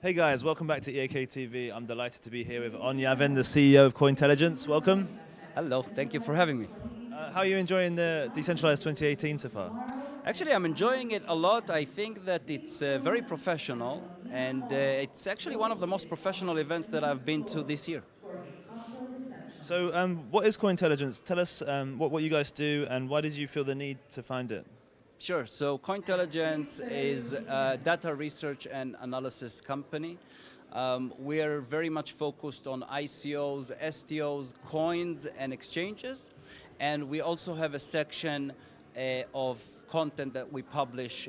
Hey guys, welcome back to EAK TV. I'm delighted to be here with On Yavin, the CEO of Cointelligence. Welcome. Hello, thank you for having me. How are you enjoying the Decentralized 2018 so far? Actually, I'm enjoying it a lot. I think that it's very professional, and it's actually one of the most professional events that I've been to this year. So what is Cointelligence? Tell us what you guys do and why did you feel the need to find it? Sure, so Cointelligence is a data research and analysis company. We are very much focused on ICOs, STOs, coins, and exchanges. And we also have a section of content that we publish,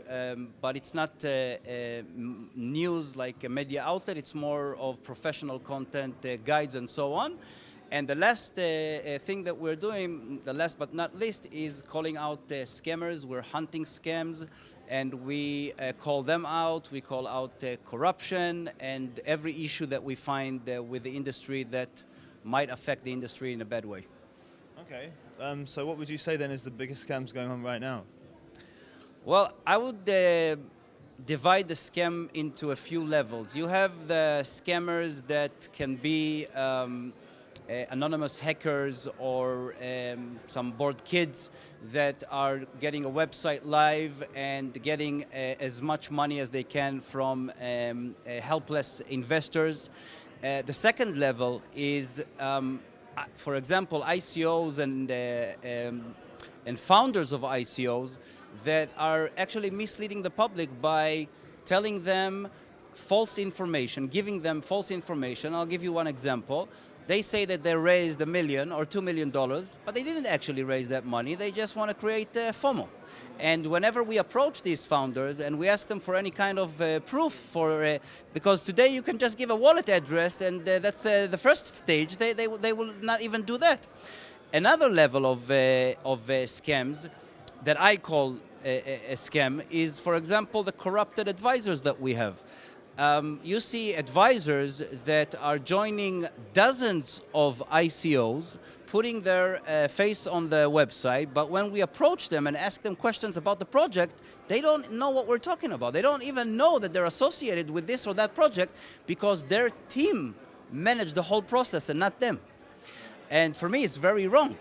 but it's not news like a media outlet. It's more of professional content, guides, and so on. And the last thing that we're doing, the last but not least, is calling out scammers. We're hunting scams, and we call them out. We call out corruption and every issue that we find with the industry that might affect the industry in a bad way. Okay, so what would you say then is the biggest scams going on right now? Well, I would divide the scam into a few levels. You have the scammers that can be anonymous hackers or some bored kids that are getting a website live and getting as much money as they can from helpless investors. The second level is, for example, ICOs and founders of ICOs that are actually misleading the public by telling them false information, giving them false information. I'll give you one example. They say that they raised $1 million or $2 million, but they didn't actually raise that money. They just want to create FOMO. And whenever we approach these founders and we ask them for any kind of proof because today you can just give a wallet address and that's the first stage, they will not even do that. Another level of scams that I call a scam is, for example, the corrupted advisors that we have. You see advisors that are joining dozens of ICOs, putting their face on the website, but when we approach them and ask them questions about the project, they don't know what we're talking about. They don't even know that they're associated with this or that project because their team managed the whole process and not them. And for me, it's very wrong.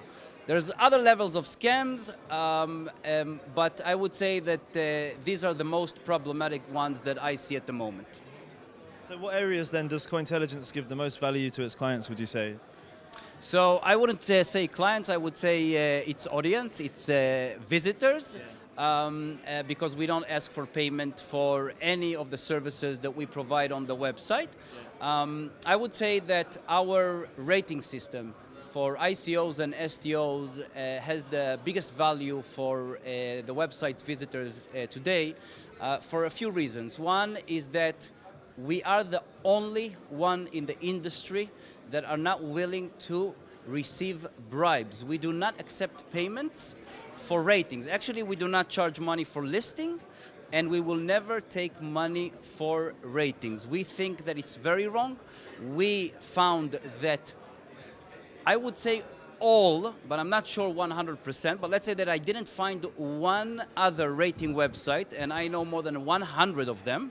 There's other levels of scams, but I would say that these are the most problematic ones that I see at the moment. So what areas then does Cointelligence give the most value to its clients, would you say? So I wouldn't say clients, I would say its audience, its visitors, because we don't ask for payment for any of the services that we provide on the website. I would say that our rating system for ICOs and STOs has the biggest value for the website's visitors today for a few reasons. One is that we are the only one in the industry that are not willing to receive bribes. We do not accept payments for ratings. Actually, we do not charge money for listing, and we will never take money for ratings. We think that it's very wrong. We found that, I would say all, but I'm not sure 100%, but let's say that I didn't find one other rating website, and I know more than 100 of them,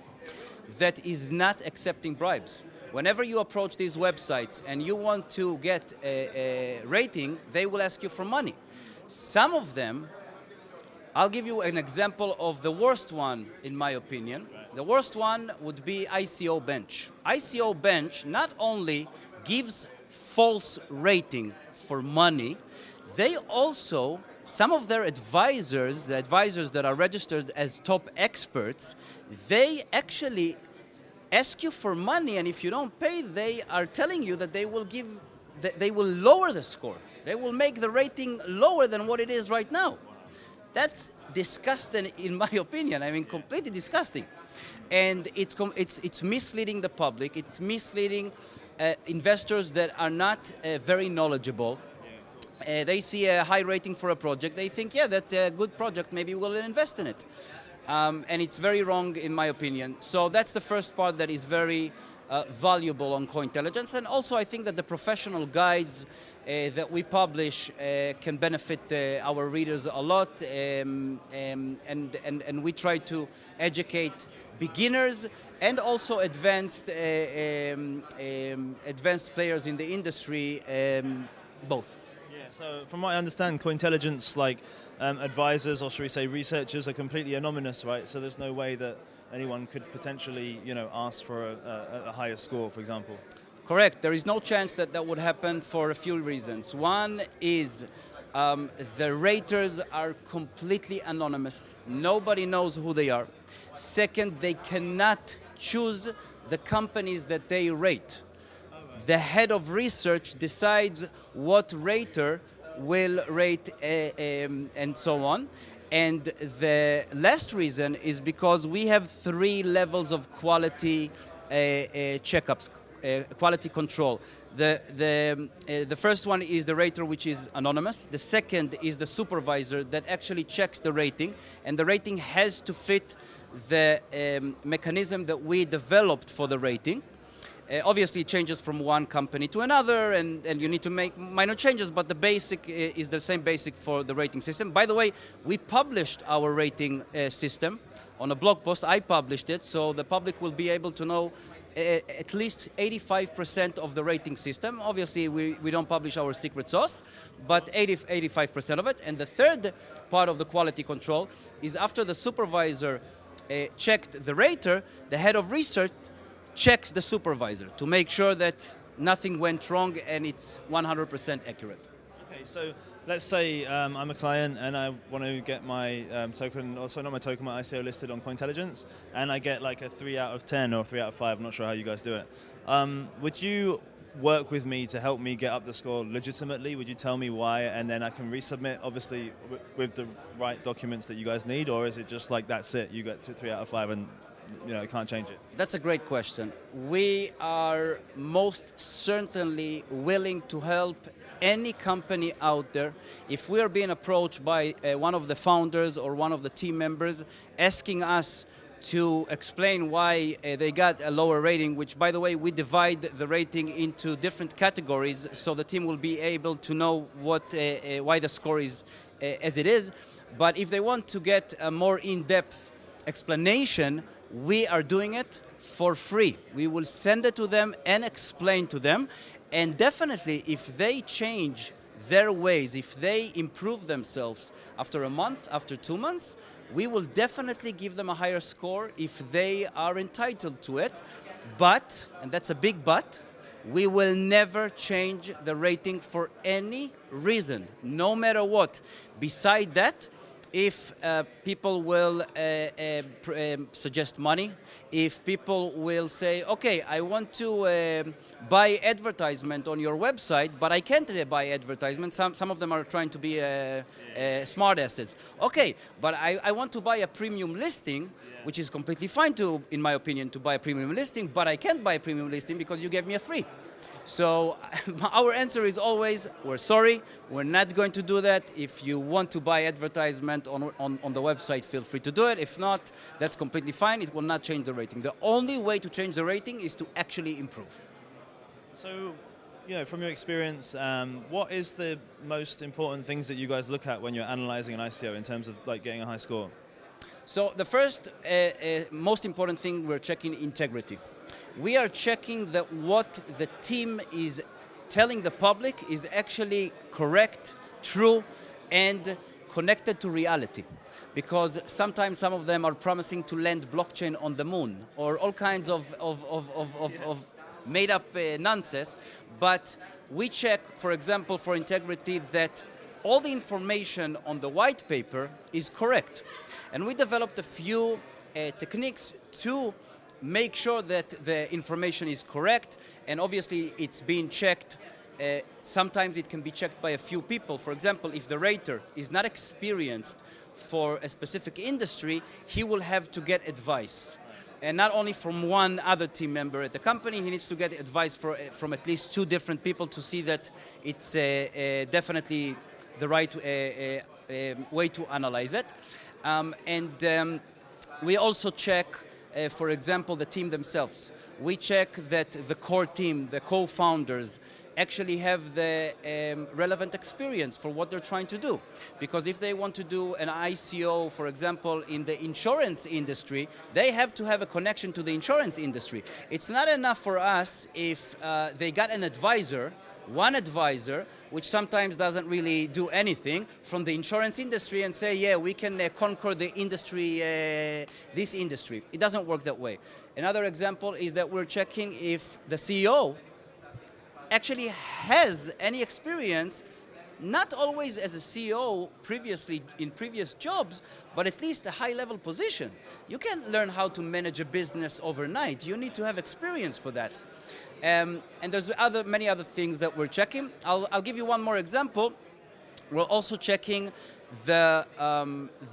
that is not accepting bribes. Whenever you approach these websites and you want to get a rating, they will ask you for money. Some of them, I'll give you an example of the worst one, in my opinion. The worst one would be ICO Bench. ICO Bench not only gives false rating for money, they also, some of their advisors, the advisors that are registered as top experts, they actually ask you for money, and if you don't pay, they are telling you that they will lower the score. They will make the rating lower than what it is right now. That's disgusting, in my opinion. I mean, completely disgusting. And it's misleading the public. It's misleading investors that are not very knowledgeable. They see a high rating for a project. They think, yeah, that's a good project. Maybe we'll invest in it. And it's very wrong, in my opinion. So that's the first part that is very valuable on Cointelligence. And also, I think that the professional guides that we publish can benefit our readers a lot. And we try to educate beginners and also advanced players in the industry, both. Yeah, so from what I understand, Cointelligence, like advisors, or should we say researchers, are completely anonymous, right? So there's no way that anyone could potentially, ask for a higher score, for example. Correct. There is no chance that that would happen for a few reasons. One is the raters are completely anonymous. Nobody knows who they are. Second, they cannot choose the companies that they rate. The head of research decides what rater will rate and so on. And the last reason is because we have 3 levels of quality checkups, quality control. The first one is the rater, which is anonymous. The second is the supervisor that actually checks the rating, and the rating has to fit the mechanism that we developed for the rating. Obviously, it changes from one company to another, and you need to make minor changes, but the basic is the same basic for the rating system. By the way, we published our rating system on a blog post. I published it, so the public will be able to know at least 85% of the rating system. Obviously, we don't publish our secret sauce, but 85% of it. And the third part of the quality control is after the supervisor checked the rater, the head of research checks the supervisor to make sure that nothing went wrong and it's 100% accurate. Okay, so let's say I'm a client and I want to get my token, or sorry, not my token, my ICO listed on Cointelligence, and I get like a 3 out of 10 or 3 out of 5, I'm not sure how you guys do it. Would you work with me to help me get up the score legitimately? Would you tell me why, and then I can resubmit, obviously, with the right documents that you guys need, or is it just like that's it, you get 3 out of 5 and you can't change it? That's a great question. We are most certainly willing to help any company out there. If we are being approached by one of the founders or one of the team members asking us to explain why they got a lower rating, which, by the way, we divide the rating into different categories so the team will be able to know why the score is as it is. But if they want to get a more in-depth explanation, we are doing it for free. We will send it to them and explain to them. And definitely, if they change their ways, if they improve themselves after a month, after 2 months, we will definitely give them a higher score if they are entitled to it. But, and that's a big but, we will never change the rating for any reason, no matter what. Beside that, if people will suggest money, if people will say, okay, I want to buy advertisement on your website, but I can't buy advertisement. Some of them are trying to be smart asses. Okay, but I want to buy a premium listing, which is completely fine to, in my opinion, to buy a premium listing, but I can't buy a premium listing because you gave me a free. So our answer is always, we're sorry, we're not going to do that. If you want to buy advertisement on the website, feel free to do it. If not, that's completely fine. It will not change the rating. The only way to change the rating is to actually improve. So, from your experience, what is the most important things that you guys look at when you're analyzing an ICO in terms of like getting a high score? So the first most important thing, we're checking integrity. We are checking that what the team is telling the public is actually correct, true, and connected to reality. Because sometimes some of them are promising to land blockchain on the moon, or all kinds of made-up nonsense. But we check, for example, for integrity, that all the information on the white paper is correct. And we developed a few techniques to make sure that the information is correct, and obviously it's being checked. Sometimes it can be checked by a few people. For example, if the rater is not experienced for a specific industry, he will have to get advice. And not only from one other team member at the company, he needs to get advice from at least 2 different people to see that it's definitely the right way to analyze it. We also check for example, the team themselves. We check that the core team, the co-founders, actually have the relevant experience for what they're trying to do. Because if they want to do an ICO, for example, in the insurance industry, they have to have a connection to the insurance industry. It's not enough for us if they got an advisor, one advisor, which sometimes doesn't really do anything, from the insurance industry and say, yeah, we can conquer the industry, this industry. It doesn't work that way. Another example is that we're checking if the CEO actually has any experience, not always as a CEO previously in previous jobs, but at least a high-level position. You can't learn how to manage a business overnight. You need to have experience for that. And there's many other things that we're checking. I'll give you one more example. We're also checking the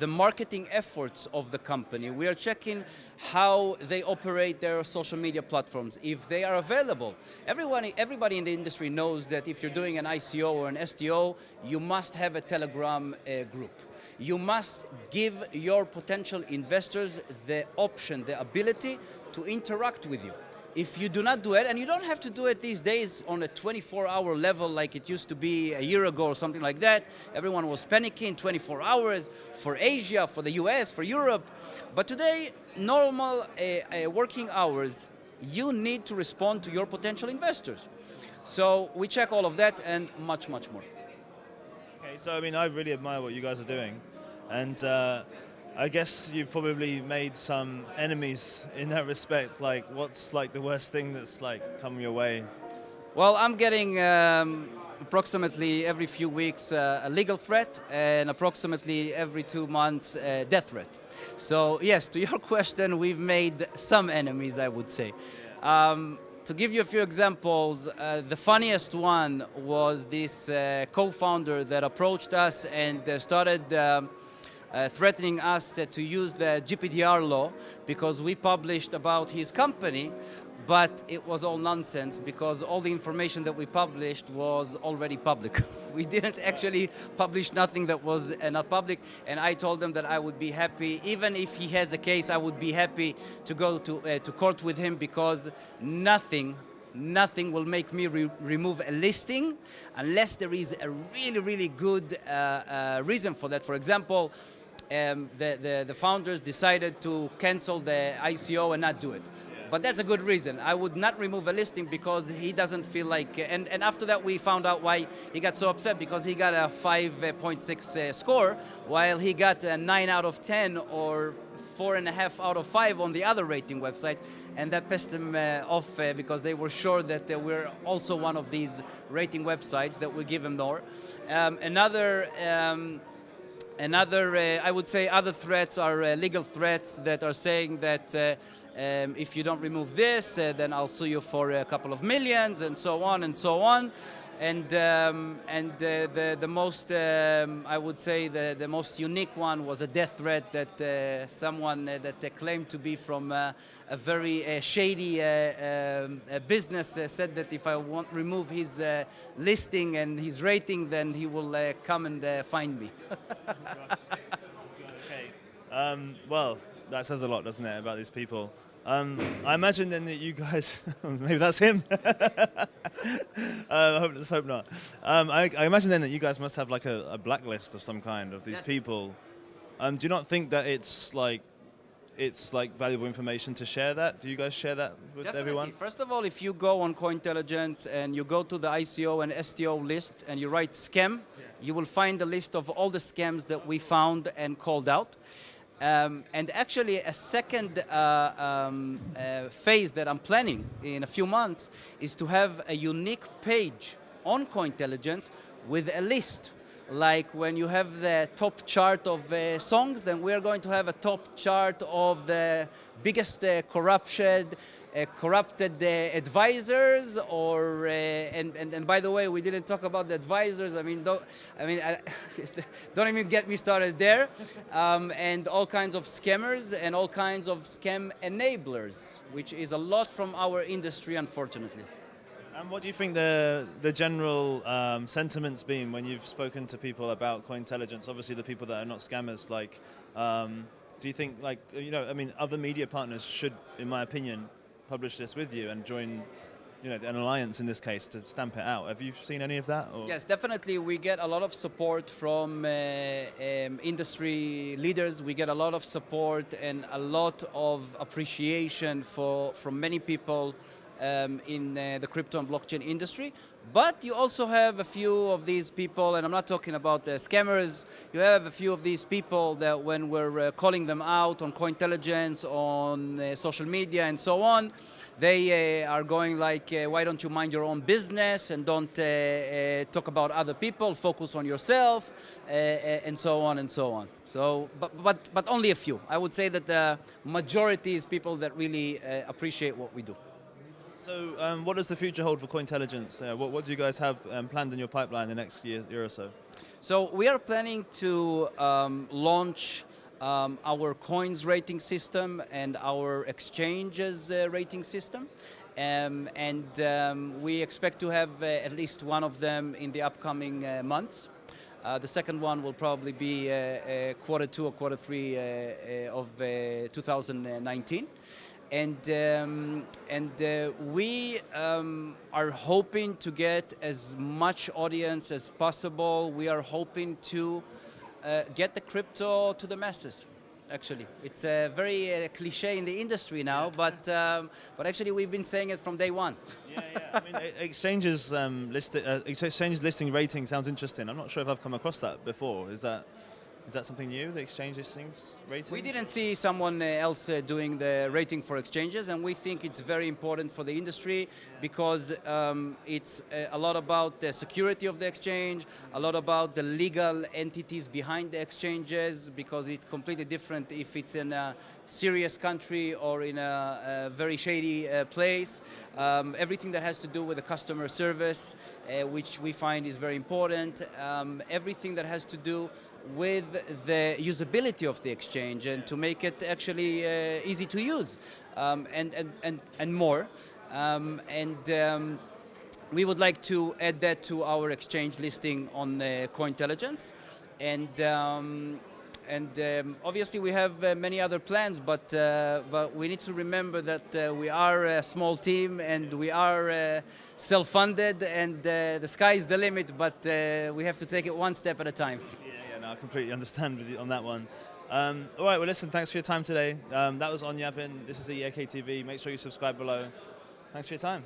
marketing efforts of the company. We are checking how they operate their social media platforms, if they are available. Everybody in the industry knows that if you're doing an ICO or an STO, you must have a Telegram group. You must give your potential investors the option, the ability to interact with you. If you do not do it, and you don't have to do it these days on a 24-hour level like it used to be a year ago or something like that. Everyone was panicking 24 hours for Asia, for the US, for Europe. But today, normal working hours, you need to respond to your potential investors. So we check all of that and much, much more. Okay, so I mean, I really admire what you guys are doing. And I guess you've probably made some enemies in that respect. Like, what's like the worst thing that's like come your way? Well, I'm getting approximately every few weeks a legal threat, and approximately every 2 months a death threat. So yes, to your question, we've made some enemies, I would say. To give you a few examples, the funniest one was this co-founder that approached us and started threatening us to use the GDPR law because we published about his company, but it was all nonsense because all the information that we published was already public. We didn't actually publish nothing that was not public, and I told him that I would be happy, even if he has a case, I would be happy to go to court with him because nothing will make me remove a listing unless there is a really, really good reason for that. For example, the founders decided to cancel the ICO and not do it. But that's a good reason. I would not remove a listing because he doesn't feel like, and after that we found out why he got so upset, because he got a 5.6 score, while he got a 9 out of 10 or 4.5 out of 5 on the other rating websites, and that pissed him off because they were sure that we're also one of these rating websites that will give him more. Another, I would say, other threats are legal threats that are saying that if you don't remove this, then I'll sue you for a couple of millions, and so on and so on. And the most, I would say, the most unique one was a death threat that someone that claimed to be from a very shady business said that if I won't remove his listing and his rating, then he will come and find me. Okay. Well, that says a lot, doesn't it, about these people? I imagine then that you guys, maybe that's him. Let's hope not. I imagine then that you guys must have like a blacklist of some kind of these Yes. people. Do you not think that it's like valuable information to share that? Do you guys share that with Definitely. everyone? First of all, if you go on Cointelligence and you go to the ICO and STO list and you write scam, you will find a list of all the scams that we found and called out. And actually, a second phase that I'm planning in a few months is to have a unique page on Cointelligence with a list. Like when you have the top chart of songs, then we're going to have a top chart of the biggest corrupted advisors, or and by the way, we didn't talk about the advisors. Don't even get me started there. And all kinds of scammers and all kinds of scam enablers, which is a lot from our industry, unfortunately. And what do you think the general sentiment's been when you've spoken to people about Cointelligence? Obviously, the people that are not scammers, like do you think, like, I mean, other media partners should, in my opinion, publish this with you and join, an alliance in this case to stamp it out? Have you seen any of that? Or? Yes, definitely. We get a lot of support from industry leaders. We get a lot of support and a lot of appreciation from many people in the crypto and blockchain industry. But you also have a few of these people, and I'm not talking about the scammers, you have a few of these people that when we're calling them out on Cointelligence, on social media and so on, they are going like, why don't you mind your own business and don't talk about other people, focus on yourself, and so on and so on. So, but only a few. I would say that the majority is people that really appreciate what we do. So what does the future hold for Cointelligence? What do you guys have planned in your pipeline the next year or so? So we are planning to launch our coins rating system and our exchanges rating system. We expect to have at least one of them in the upcoming months. The second one will probably be quarter 2 or quarter 3 of 2019. We are hoping to get as much audience as possible. We are hoping to get the crypto to the masses. Actually, it's a very cliche in the industry now, but actually we've been saying it from day one. Yeah. I mean, exchanges listing rating sounds interesting. I'm not sure if I've come across that before. Is that something new, the exchange listings rating? We didn't see someone else doing the rating for exchanges, and we think it's very important for the industry because it's a lot about the security of the exchange, a lot about the legal entities behind the exchanges, because it's completely different if it's in a serious country or in a very shady place. Everything that has to do with the customer service, which we find is very important. Everything that has to do with the usability of the exchange and to make it actually easy to use and more. We would like to add that to our exchange listing on Cointelligence. Obviously we have many other plans, but we need to remember that we are a small team and we are self-funded, and the sky is the limit, but we have to take it one step at a time. I completely understand with you on that one. All right, well, listen, thanks for your time today. That was On Yavin. This is EAK TV. Make sure you subscribe below. Thanks for your time.